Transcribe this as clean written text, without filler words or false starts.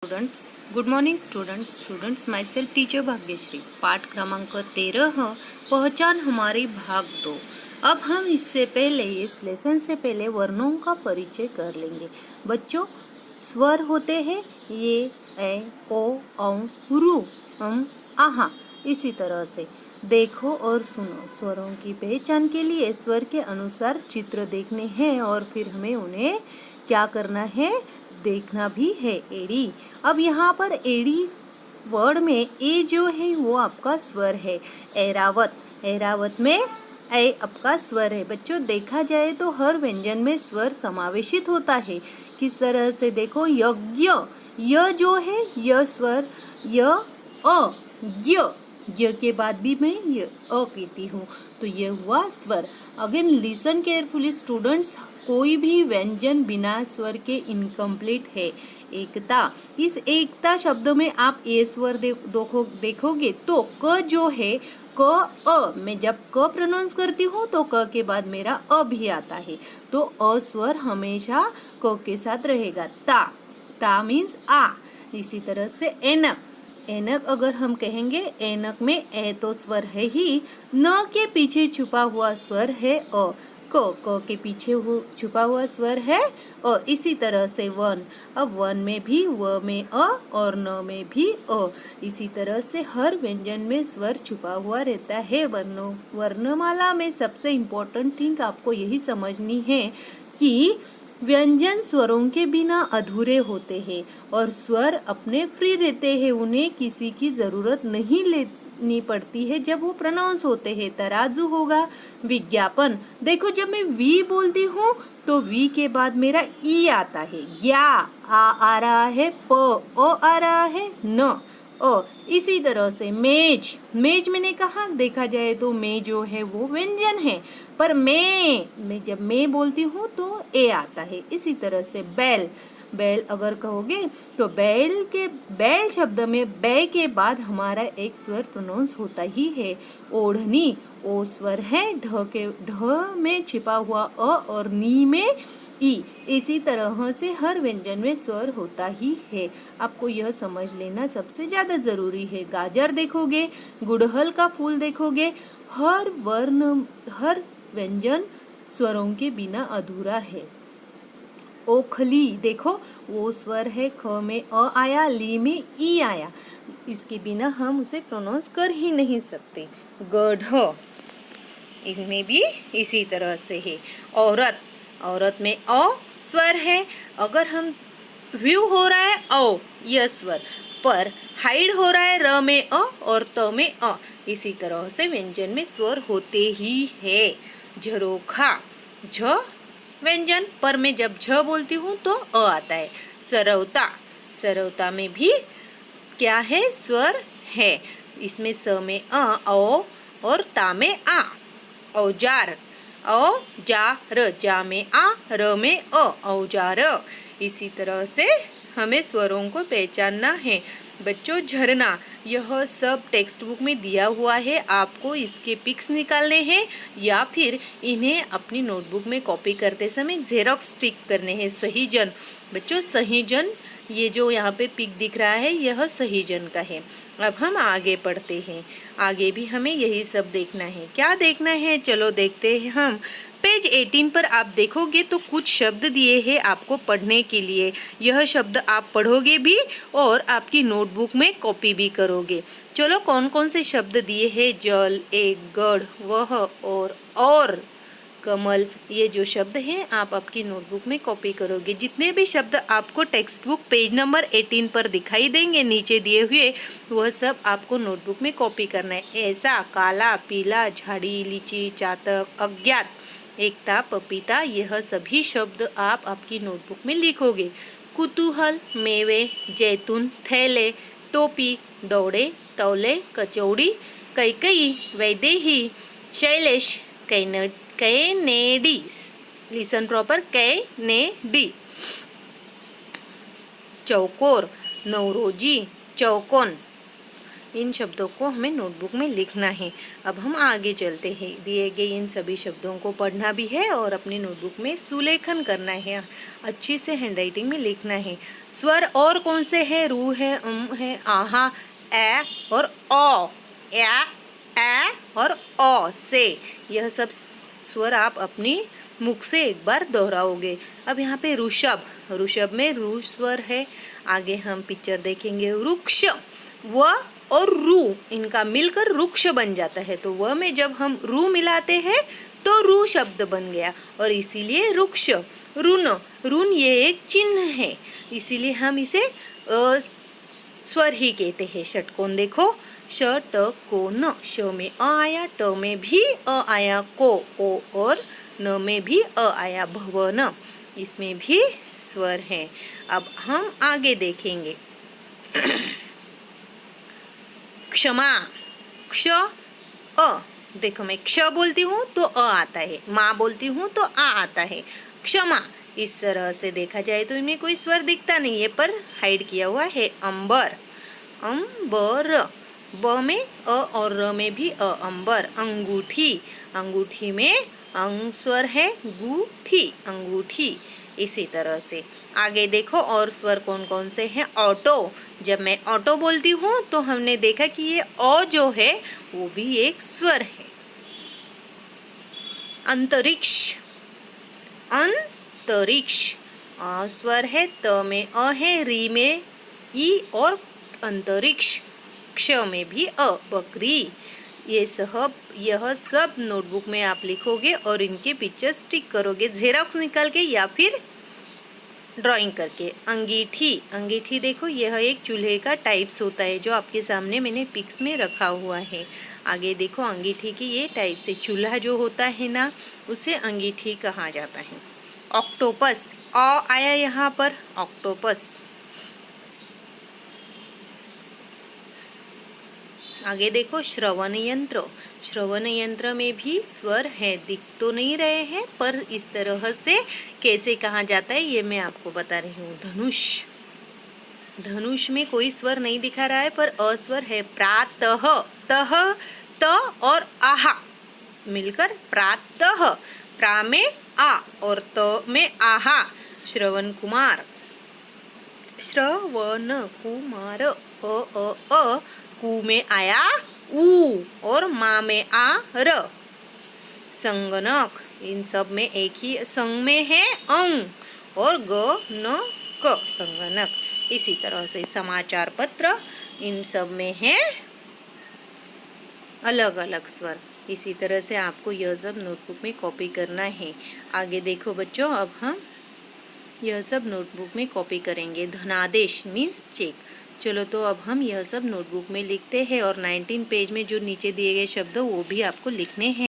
Good morning students my self teacher Bhagyashree. पाठ क्रमांक 13 पहचान हमारी भाग 2। अब हम इस लेसन से पहले वर्णों का परिचय कर लेंगे। बच्चों, स्वर होते हैं ये ए ओ औ रू आहा। इसी तरह से देखो और सुनो। स्वरों की पहचान के लिए स्वर के अनुसार चित्र देखने हैं और फिर हमें उन्हें क्या करना है, देखना भी है। एड़ी, अब यहाँ पर एड़ी वर्ड में ए जो है वो आपका स्वर है। ऐरावत में ए आपका स्वर है। बच्चों, देखा जाए तो हर व्यंजन में स्वर समावेशित होता है। किस तरह से देखो, यज्ञ, य जो है य स्वर, य अ य के बाद भी मैं य अ कहती हूँ तो ये हुआ स्वर। अगेन लिसन केयरफुली स्टूडेंट्स, कोई भी व्यंजन बिना स्वर के इनकम्प्लीट है। एकता, इस एकता शब्द में आप ए स्वर देखोगे तो क जो है क अ, मैं जब क प्रोनाउंस करती हूँ तो क के बाद मेरा अ भी आता है, तो अ स्वर हमेशा क के साथ रहेगा। ता मीन्स आ। इसी तरह से एनक, एनक अगर हम कहेंगे, एनक में ए तो स्वर है ही, न के पीछे छुपा हुआ स्वर है अ, क के पीछे छुपा हुआ स्वर है अ। इसी तरह से वन, अब वन में भी व में अ और न में भी अ। इसी तरह से हर व्यंजन में स्वर छुपा हुआ रहता है। वर्णमाला में सबसे इम्पोर्टेंट थिंग आपको यही समझनी है कि व्यंजन स्वरों के बिना अधूरे होते हैं और स्वर अपने फ्री रहते हैं, उन्हें किसी की जरूरत नहीं लेनी पड़ती है जब वो प्रोनाउंस होते हैं। तराजू होगा। विज्ञापन, देखो जब मैं वी बोलती हूँ तो वी के बाद मेरा ई आता है। या आ रहा है, प ओ आ रहा है, न ओ। इसी तरह से मेज मैंने कहा, देखा जाए तो मे जो है वो व्यंजन है, पर मैं जब मैं बोलती हूँ तो ए आता है। इसी तरह से बैल अगर कहोगे तो बैल शब्द में बै के बाद हमारा एक स्वर प्रोनाउंस होता ही है। ओढ़नी, ओ स्वर है, ढ में छिपा हुआ अ और नी में ई। इसी तरह से हर व्यंजन में स्वर होता ही है। आपको यह समझ लेना सबसे ज्यादा जरूरी है। गाजर देखोगे, गुड़हल का फूल देखोगे, हर व्यंजन स्वरों के बिना अधूरा है। ओखली, देखो वो स्वर है, ख में अ आया, ली में ई आया, इसके बिना हम उसे प्रोनाउंस कर ही नहीं सकते। गढ़, इसमें भी इसी तरह से है। औरत में अ स्वर है, अगर हम व्यू हो रहा है औ यह स्वर, पर हाइड हो रहा है र में अ और त में अ। इसी तरह से व्यंजन में स्वर होते ही है। झरोखा, झ व्यंजन, पर मैं जब झ बोलती हूँ तो अ आता है। सरवता में भी क्या है, स्वर है, इसमें स में अ औ और ता में आ। औजार, जा में आ, र में अ, औजार। इसी तरह से हमें स्वरों को पहचानना है। बच्चों, झरना, यह सब टेक्स्ट बुक में दिया हुआ है, आपको इसके पिक्स निकालने हैं या फिर इन्हें अपनी नोटबुक में कॉपी करते समय जेरोक्स स्टिक करने हैं। सही जन, बच्चों सही जन, ये जो यहाँ पे पिक दिख रहा है यह सही जन का है। अब हम आगे पढ़ते हैं, आगे भी हमें यही सब देखना है। क्या देखना है, चलो देखते हैं हम। पेज 18 पर आप देखोगे तो कुछ शब्द दिए हैं आपको पढ़ने के लिए। यह शब्द आप पढ़ोगे भी और आपकी नोटबुक में कॉपी भी करोगे। चलो कौन कौन से शब्द दिए हैं, जल, एक, गढ़, वह, और, कमल, ये जो शब्द हैं आप आपकी नोटबुक में कॉपी करोगे। जितने भी शब्द आपको टेक्स्ट बुक पेज नंबर 18 पर दिखाई देंगे नीचे दिए हुए, वह सब आपको नोटबुक में कॉपी करना है। ऐसा, काला, पीला, झाड़ी, लीची, चातक, अज्ञात, एकता, पपीता, यह सभी शब्द आप आपकी नोटबुक में लिखोगे। कुतूहल, मेवे, जैतून, थैले, टोपी, दौड़े, तौले, कचौड़ी, Kaikeyi, Vaidehi, Shailesh, Kennedy, listen proper, Kennedy. चौकोर, नवरोजी, चौकोन, इन शब्दों को हमें नोटबुक में लिखना है। अब हम आगे चलते हैं। दिए गए इन सभी शब्दों को पढ़ना भी है और अपनी नोटबुक में सुलेखन करना है, अच्छी से हैंडराइटिंग में लिखना है। स्वर और कौन से हैं? रू है, है, आहा, ए और ओ, या, ए और ओ से। यह सब स्वर आप अपनी मुख से एक बार दोहराओगे। अब यहाँ पे ऋषभ, ऋषभ में रू स्वर है। आगे हम पिक्चर देखेंगे। वृक्ष, व और रू इनका मिलकर वृक्ष बन जाता है, तो व में जब हम रू मिलाते हैं तो रू शब्द बन गया और इसीलिए वृक्ष। ऋण, ऋण ये एक चिन्ह है, इसीलिए हम इसे स्वर ही कहते हैं। षटकोण देखो, श ट को न, श में अ आया, ट में भी अ आया, को ओ और न में भी अ आया, भवन, इसमें भी स्वर है। अब हम आगे देखेंगे। क्षमा, क्ष अ, देखो मैं क्ष बोलती हूँ तो अ आता है, माँ बोलती हूँ तो आ आता है। क्षमा, इस तरह से देखा जाए तो इनमें कोई स्वर दिखता नहीं है पर हाइड किया हुआ है। अंबर, अंबर, ब में अ और र में भी अ, अंबर। अंगूठी, अंगूठी में अंग स्वर है, गूठी, अंगूठी। इसी तरह से आगे देखो और स्वर कौन कौन से हैं। ऑटो, जब मैं ऑटो बोलती हूँ तो हमने देखा कि ये ओ जो है वो भी एक स्वर है। अंतरिक्ष, अंतरिक्ष, अ स्वर है, त में अ है, री में ई और अंतरिक्ष। क्ष में भी अ, बकरी। यह सब नोटबुक में आप लिखोगे और इनके पिक्चर स्टिक करोगे, जेरॉक्स निकाल के या फिर ड्राइंग करके। अंगीठी, अंगीठी देखो यह एक चूल्हे का टाइप्स होता है जो आपके सामने मैंने पिक्स में रखा हुआ है। आगे देखो अंगीठी की ये टाइप से, चूल्हा जो होता है ना उसे अंगीठी कहा जाता है। ऑक्टोपस, अ आया यहाँ पर, ऑक्टोपस। आगे देखो श्रवण यंत्र, श्रवण यंत्र में भी स्वर है, दिख तो नहीं रहे हैं पर इस तरह से कैसे कहा जाता है ये मैं आपको बता रही हूँ। धनुष, धनुष में कोई स्वर नहीं दिखा रहा है पर अस्वर है। प्रातः, तह, त और आहा मिलकर प्रातः, प्रा में आ और त में आहा। श्रवण कुमार, श्रवण कुमार, अ कु में आया ऊ और मा में आ र। संगणक, इन सब में एक ही संग में है अंग और ग न क, संगणक। इसी तरह से समाचार पत्र, इन सब में है अलग अलग स्वर। इसी तरह से आपको यह सब नोटबुक में कॉपी करना है। आगे देखो बच्चों, अब हम यह सब नोटबुक में कॉपी करेंगे। धनादेश मीन्स चेक। चलो तो अब हम यह सब नोटबुक में लिखते हैं और 19 पेज में जो नीचे दिए गए शब्द वो भी आपको लिखने हैं।